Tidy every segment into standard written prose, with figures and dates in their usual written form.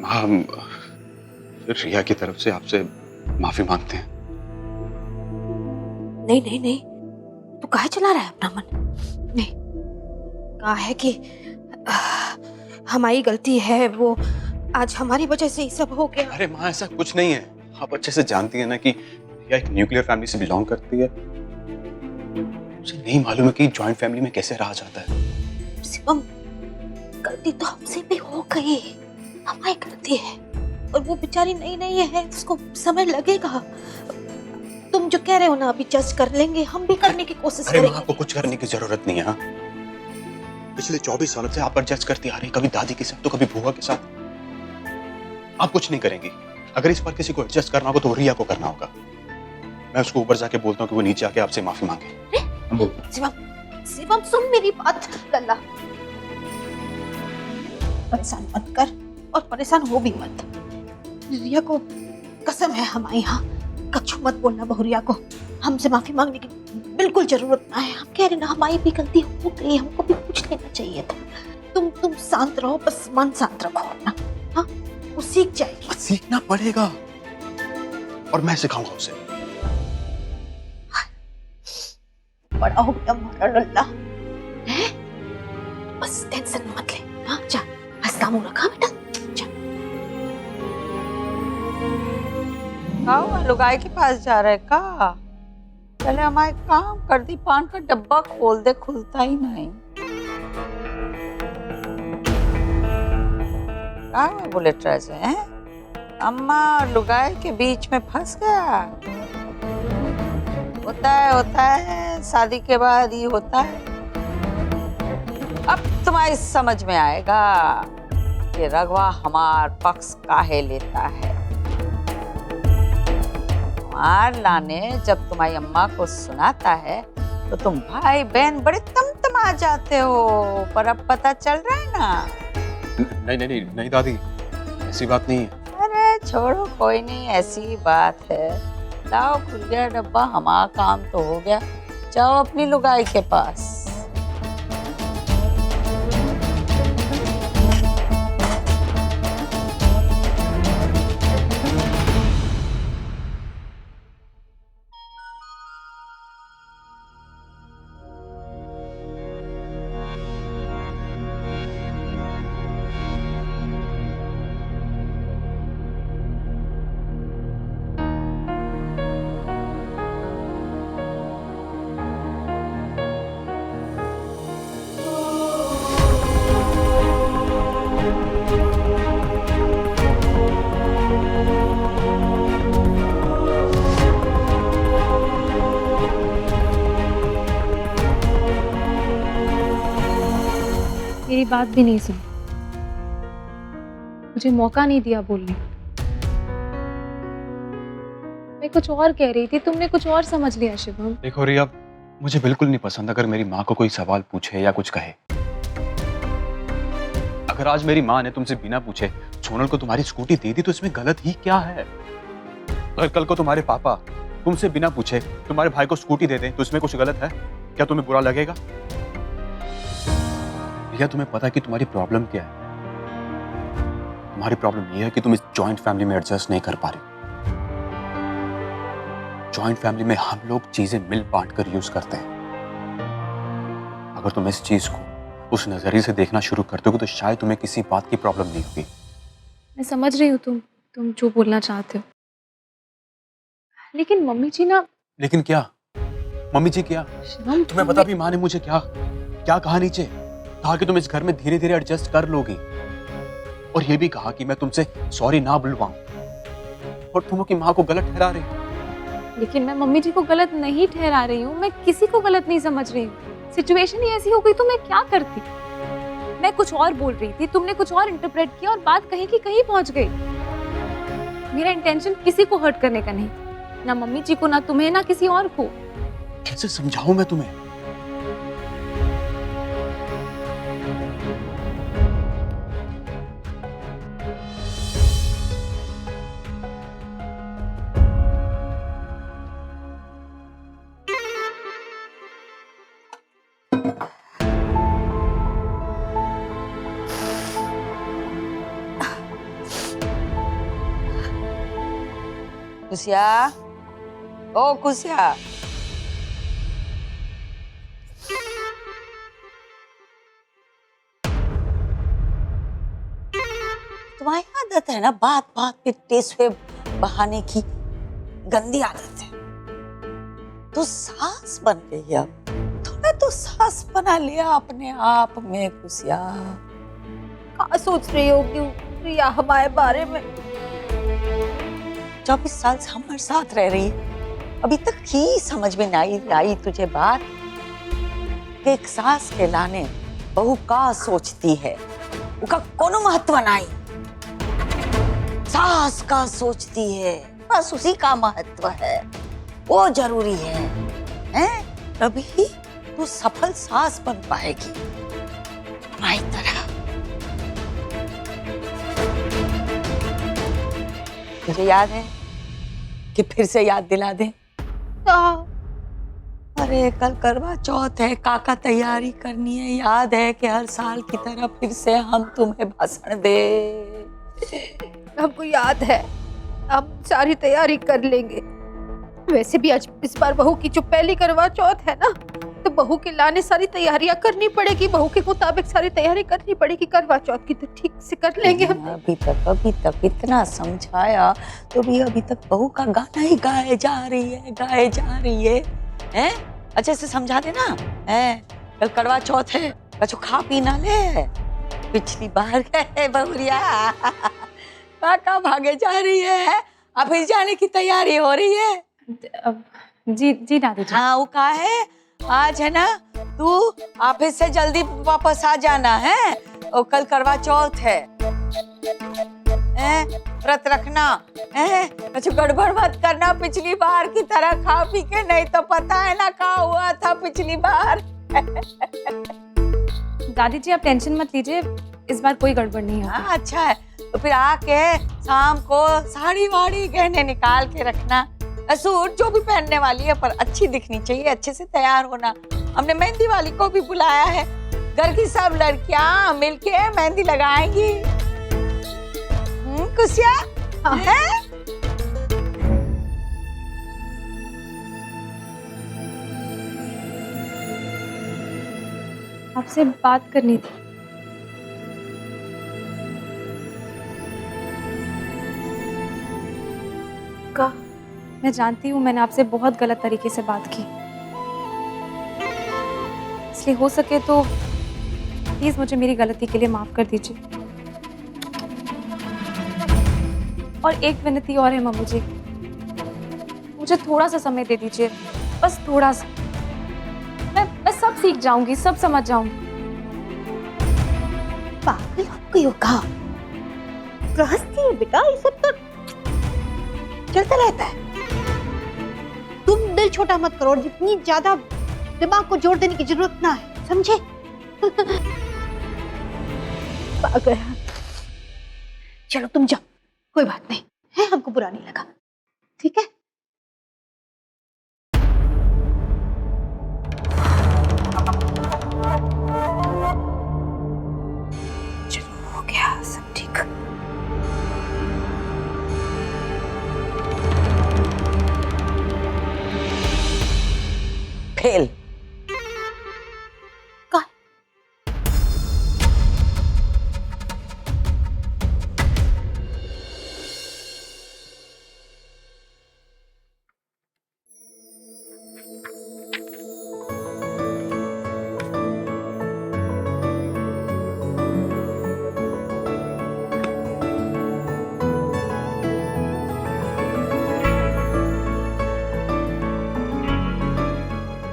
हम रिया की तरफ से आपसे माफी मांगते हैं। नहीं नहीं नहीं, तू काहे चला रहा है अपना मन? नहीं, कहा है कि हमारी गलती है, वो आज हमारी वजह से ही सब हो गया। अरे माँ, ऐसा कुछ नहीं है। आप अच्छे से जानती है ना कि रिया एक न्यूक्लियर फैमिली से बिलोंग करती है। मुझे नहीं मालूम है कि जॉइंट फैमिली में कैसे रहा जाता है। शिवम, गलती तो हमसे भी हो गई, हमारी गलती है, और वो बेचारी नई नई है, उसको समय लगेगा। तुम जो कह रहे हो ना, अभी जज कर लेंगे, हम भी करने की कोशिश अरे माँ, करेंगे। आपको कुछ करने की जरूरत नहीं है। हाँ? पिछले 24 सालों से आप एडजस्ट करती आ रही, कभी दादी के साथ तो कभी बुआ के साथ। आप कुछ नहीं करेंगी। अगर इस बार किसी को एडजस्ट करना होगा तो रिया को करना होगा। मैं उसको ऊपर जाके बोलता हूँ कि वो नीचे आके आपसे माफी मांगे। शिवम, शिवम सुन मेरी बात। लल्ला, परेशान मत कर और परेशान हो भी मत। रिया को कसम है, हमारे यहाँ कछु मत बोलना बहुरिया को। हमसे माफी मांगने की बिल्कुल जरूरत ना है। हम कह रहे ना, हमारी भी गलती हो गई, हमको भी पूछ लेना चाहिए था। तुम शांत रहो, बस मन शांत रखो अपना। हाँ, वो सीख जाएगी। सीखना पड़ेगा और मैं सिखाऊंगा उसे। बड़ा हो गया हमारा लल्ला है, बस टेंशन मत ले। हाँ, जा हंसता मुंह रखा बेटा, जा। लुगाई के पास जा रहे का? पहले हमारे काम कर दी, पान का डब्बा खोल दे, खुलता ही नहीं। क्या हुआ बुलेट राजा है? अम्मा और लुगाई के बीच में फंस गया। होता है, शादी के बाद ही होता है। अब तुम्हारी समझ में आएगा कि रघवा हमार पक्ष काहे लेता है। मार लाने जब तुम्हारी अम्मा को सुनाता है तो तुम भाई बहन बड़े तमतमा जाते हो, पर अब पता चल रहा है ना। नहीं नहीं नहीं नहीं दादी, ऐसी बात नहीं है। अरे छोड़ो, कोई नहीं, ऐसी बात है। लाओ, खुल गया डब्बा, हमारा काम तो हो गया। जाओ अपनी लुगाई के पास। मेरी बात भी नहीं सुनी, मुझे मौका नहीं दिया बोलने। मैं कुछ और कह रही थी, तुमने कुछ और समझ लिया शिवम। देखो रिया, मुझे बिल्कुल नहीं पसंद अगर मेरी माँ को कोई सवाल पूछे या कुछ कहे। अगर आज मेरी माँ ने तुमसे बिना पूछे सोनल को तुम्हारी स्कूटी दे दी तो इसमें गलत ही क्या है? अगर कल को तुम्हारे पापा तुमसे बिना पूछे तुम्हारे भाई को स्कूटी दे दें तो इसमें कुछ गलत है? क्या तुम्हें बुरा लगेगा? रिया, तुम्हें पता है कि तुम्हारी प्रॉब्लम क्या है? तुम्हारी प्रॉब्लम यह है कि तुम इस जॉइंट फैमिली में एडजस्ट नहीं कर पा रहे। जॉइंट फैमिली में हम लोग चीजें मिल बांट कर यूज करते हैं। अगर तुम इस चीज को उस नजरिए से देखना शुरू कर दोगे तो शायद तुम्हें किसी बात की प्रॉब्लम नहीं होगी। मैं समझ रही हूँ तुम जो बोलना चाहते हो, लेकिन मम्मी जी ना। लेकिन क्या? मम्मी जी क्या? शिवम, तुम्हें पता भी माँ ने मुझे क्या क्या कहा नीचे? कहा कि तुम इस घर में धीरे धीरे एडजस्ट कर लोगी, और ये भी कहा कि मैं तुमसे सॉरी ना बुलवाऊं, और तुम की माँ को गलत ठहरा रही हो। लेकिन मैं मम्मी जी को गलत नहीं ठहरा रही हूँ, मैं किसी को गलत नहीं समझ रही हूँ। सिचुएशन ही ऐसी हो गई तो मैं क्या करती? मैं कुछ और बोल रही थी, तुमने कुछ और इंटरप्रेट किया और बात कहीं की कहीं पहुंच गई। मेरा इंटेंशन किसी को हर्ट करने का नहीं, ना मम्मी जी को, ना तुम्हें, ना किसी और को। कैसे समझाऊं मैं तुम्हें? कुसिया, ओ कुसिया। तुम्हारी आदत है ना बात बात पे टेसवे बहाने की, गंदी आदत है। तू सास बन गई अब, तूने तो सास बना लिया अपने आप में कुसिया। क्या सोच रही होगी रिया हमारे बारे में? 24 साल से हमारे साथ रह रही है, अभी तक ही समझ में नहीं आई तुझे बात कि एक सास के लाने बहू का सोचती है, उसका कोनो महत्व नहीं। सास का सोचती है, बस उसी का महत्व है, वो जरूरी है, हैं? तभी तू सफल सास बन पाएगी हमारी तरह। तुझे याद है कि फिर से याद दिला दे? अरे कल करवा चौथ है, काका तैयारी करनी है। याद है कि हर साल की तरह फिर से हम तुम्हें भाषण दे। हमको याद है, हम सारी तैयारी कर लेंगे। वैसे भी आज इस बार बहू की जो पहली करवा चौथ है ना, तो बहू के लाने सारी तैयारियां करनी पड़ेगी, बहू के मुताबिक सारी तैयारी करनी पड़ेगी। करवा चौथ की तो ठीक से कर लेंगे हम। अभी तक इतना समझाया तो भी अभी तक बहू का गाना ही गाए जा रही है, हैं? अच्छे से समझा देना, हैं? कल करवा चौथ है, बच्चों खा पी ना ले। पिछली बार गए बहुरिया काका भागे जा रही है, अब फिर जाने की तैयारी हो रही है। जी जी दादी जी। हाँ वो कहा है, आज है ना, तू ऑफिस से जल्दी वापस आ जाना है, और कल करवा चौथ है, व्रत रखना है, कुछ गड़बड़ मत करना पिछली बार की तरह खा पी के, नहीं तो पता है ना क्या हुआ था पिछली बार। दादी जी आप टेंशन मत लीजिए, इस बार कोई गड़बड़ नहीं है। हाँ अच्छा है, तो फिर आके शाम को साड़ी वाड़ी गहने निकाल के रखना, सूट जो भी पहनने वाली है पर अच्छी दिखनी चाहिए, अच्छे से तैयार होना। हमने मेहंदी वाली को भी बुलाया है, घर की सब लड़कियां मिलके मेहंदी लगाएंगी। कुसिया है? आपसे बात करनी थी। का? मैं जानती हूँ मैंने आपसे बहुत गलत तरीके से बात की, इसलिए हो सके तो प्लीज मुझे मेरी गलती के लिए माफ कर दीजिए। और एक विनती और है मम्मी जी, मुझे थोड़ा सा समय दे दीजिए, बस थोड़ा सा। मैं सब सीख जाऊंगी, सब समझ जाऊंगी। पागल हो गई हो का? गृहस्थी है बेटा, ये सब तो चलता रहता है। तुम दिल छोटा मत करो, और जितनी ज्यादा दिमाग को जोड़ देने की जरूरत ना है, समझे? पागल। चलो तुम जाओ, कोई बात नहीं है, हमको बुरा नहीं लगा, ठीक है? चलो हो गया सब ठीक। फेल। का?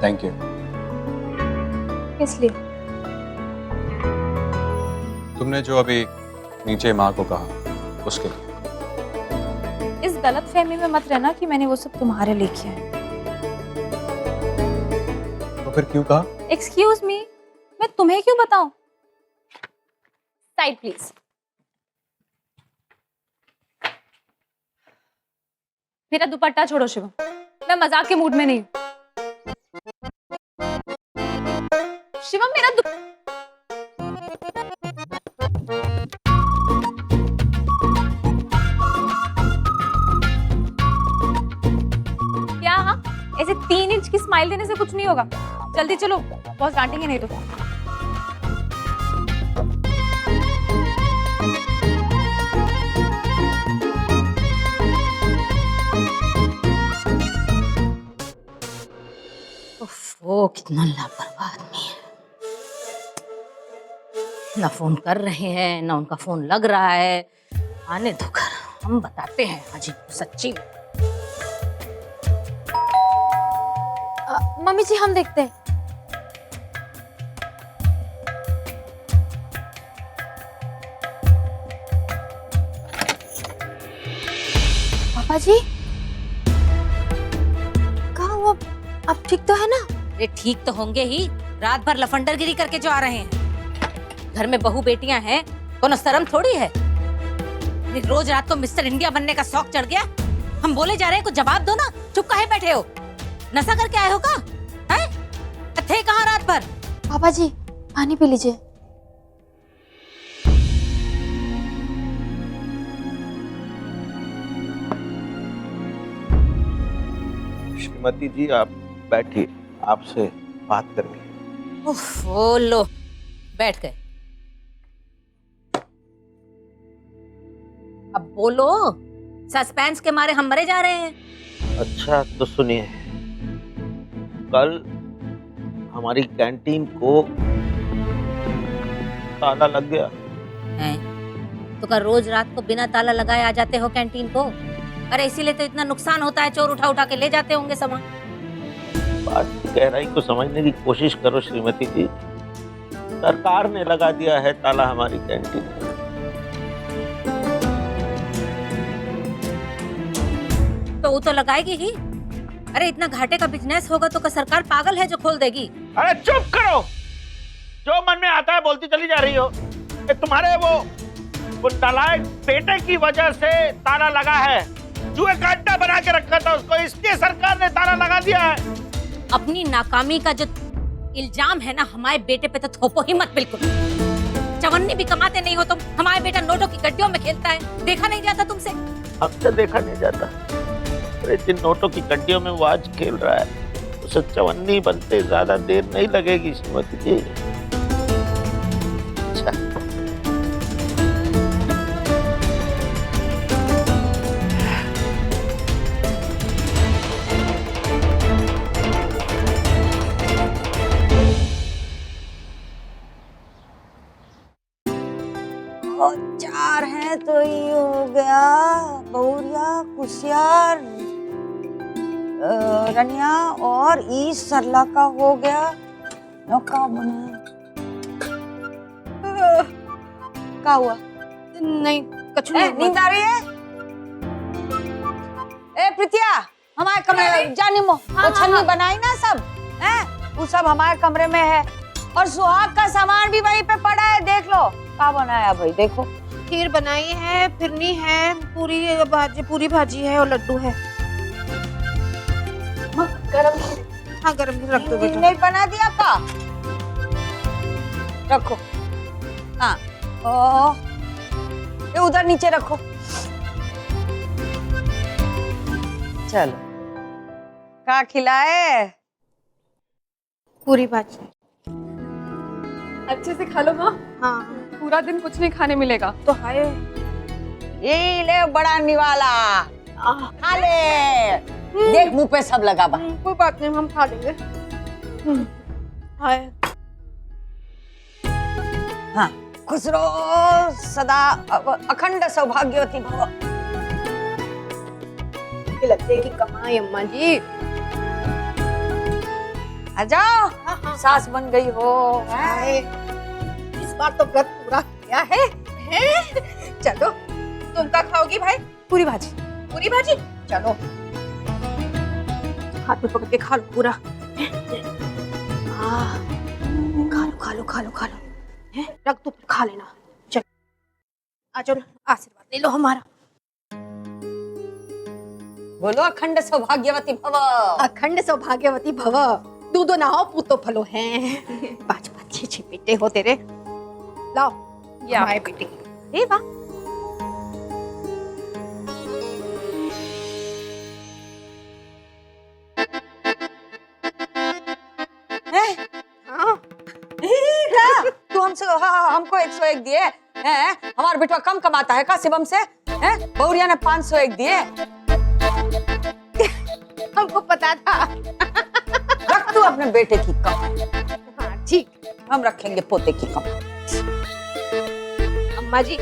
Thank you. किस लिए? तुमने जो अभी नीचे माँ को कहा उसके लिए। इस गलत फहमी में मत रहना कि मैंने वो सब तुम्हारे लिए किया है। तो फिर क्यों कहा? एक्सक्यूज मी, मैं तुम्हें क्यों बताऊं? Side please. मेरा दुपट्टा छोड़ो शिवम, मैं मजाक के मूड में नहीं हूं। शिवम मेरा स्माइल देने से कुछ नहीं होगा। जल्दी चलो, बॉस डांटेंगे नहीं तो। वो कितना लापरवाह आदमी है, ना फोन कर रहे हैं ना उनका फोन लग रहा है। आने दो घर, हम बताते हैं आज इनको सच्ची। मम्मी जी हम देखते हैं। पापा जी कहाँ हुआ? आप ठीक तो है ना? अरे ठीक तो होंगे ही, रात भर लफंडरगिरी करके जो आ रहे हैं। घर में बहू बेटियां हैं, कोनो शर्म थोड़ी है। रोज रात को मिस्टर इंडिया बनने का शौक चढ़ गया। हम बोले जा रहे हैं, कुछ जवाब दो ना। चुप काहे बैठे हो? नशा करके आए हो का? हैं? थे कहाँ रात भर? पापा जी पानी पी लीजिए। श्रीमती जी आप बैठिए, आपसे बात करनी है। उफ, ओ लो बैठ गए। अब बोलो, सस्पेंस के मारे हम मरे जा रहे हैं। अच्छा तो सुनिए, कल हमारी कैंटीन को ताला लग गया। हैं? तो क्या रोज रात को बिना ताला लगाए आ जाते हो कैंटीन को? अरे इसीलिए तो इतना नुकसान होता है, चोर उठा उठा के ले जाते होंगे सामान। बात की गहराई को समझने की कोशिश करो श्रीमती जी। सरकार ने लगा दिया है ताला हमारी कैंटीन में। तो वो तो लगाएगी ही। अरे इतना घाटे का बिजनेस होगा तो क्या सरकार पागल है जो खोल देगी? अरे चुप करो, जो मन में आता है बोलती चली जा रही हो। तुम्हारे वो नालायक बेटे की वजह से ताला लगा है। जुए का अड्डा बना के रखा था उसको, इसलिए सरकार ने ताला लगा दिया है। अपनी नाकामी का जो इल्जाम है ना हमारे बेटे पे तो थोपो ही मत बिल्कुल। चवन्नी भी कमाते नहीं हो तुम। हमारे बेटा नोटों की गड्डियों में खेलता है, देखा नहीं जाता तुमसे? हमसे देखा नहीं जाता। अरे जिन नोटों की गड्डियों में वो आज खेल रहा है, उसे चवन्नी बनते ज्यादा देर नहीं लगेगी श्रीमती जी। अच्छा और 4 हैं तो ये हो गया बहुरिया, कुशियार, रनिया और ई सरला का हो गया। नौका बना क्या हुआ? नहीं कछु ए, नहीं नींद आ रही है? ए प्रीतिया, हमारे कमरे जानी मो वो छन्नी बनाई ना सब है, वो सब हमारे कमरे में है। और सुहाग का सामान भी वहीं पे पड़ा है, देख लो। क्या बनाया भाई? देखो खीर बनाई है, फिरनी है, पूरी भाजी है और लड्डू है। गरम, हाँ गरम रख दो बेटा। नहीं बना दिया का? रखो। हाँ ओ ये उधर नीचे रखो। चलो क्या खिलाए? पूरी भाजी। अच्छे से खा लो माँ, हाँ पूरा दिन कुछ नहीं खाने मिलेगा। तो हाय ये ले बड़ा निवाला, खा ले। देख मुंह पे सब लगा बा। कोई बात नहीं, हम खा लेंगे। हाय हाँ खुश रहो सदा, अखंड सौभाग्यवती भव। लगते की कमाई अम्मा जी। आ जाओ, सास बन गई हो। हाय इस बार तो व्रत पूरा किया है, चलो तुम क्या खाओगी भाई? पूरी भाजी। पूरी भाजी चलो, हाथ में पकड़ के खा लो पूरा। खा लो खा लो खा लो खा लो, रख दो फिर खा लेना। चलो आ चलो, आशीर्वाद ले लो हमारा। बोलो अखंड सौभाग्यवती भव। अखंड सौभाग्यवती भव। दूधो ना हो पूतो फलो हैं। 5 6 बेटे हो तेरे। लाओ ये हमारे बेटे की। ए वाह, 501 दिए हैं? हमारा बेटा कम कमाता है का शिवम से? हैं? बहुरिया ने 501 दिए। हमको पता था। रख तू अपने बेटे की कम, हाँ ठीक। हम रखेंगे पोते की कम। अम्मा जी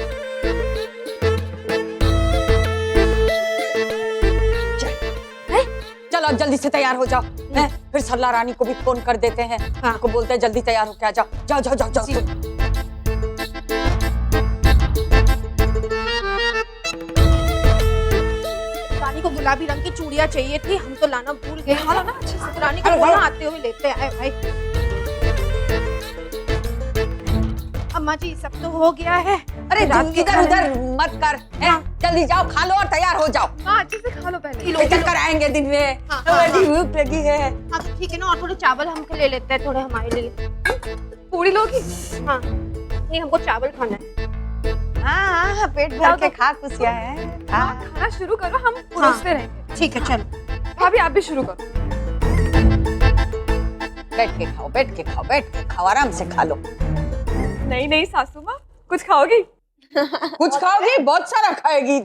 चलो अब जल्दी से तैयार हो जाओ, हैं? फिर सरला रानी को भी फोन कर देते हैं, हाँ। उनको बोलते हैं जल्दी तैयार होके आ जाओ। जाओ जाओ जाओ जाओ जी। तुम। रानी को गुलाबी रंग की चूड़ियां चाहिए थी, हम तो लाना भूल गए। हाँ ना अच्छे से रानी को अरे बोलना वाह। आते हुए लेते आए भाई। अम्मा जी सब तो हो गया है। अरे रात तुम के इधर खाने उधर मत कर, हैं? जल्दी जाओ, खा लो और तैयार हो जाओ। हाँ अच्छे से खा लो पहले। फिर चक्कर आएंगे दिन में, हाँ, हाँ, बड़ी भूख लगी है। हाँ तो ठीक है ना, और थोड़े चावल हमको ले लेते हैं, थोड़े हमारे लिए। पूरी लोगी? हाँ नहीं हमको चावल खाना है। हाँ हाँ, पेट भर के खा खुशियाँ है। खाना शुरू करो, हम परोसते रहेंगे। ठीक है चलो। भाभी आप भी शुरू करो। बैठ के खाओ, बैठ के खाओ, बैठ के खाओ, आराम से खा लो। नहीं नहीं सासू माँ, कुछ खाओगी? कुछ खाओगी? बहुत सारा खाएगी।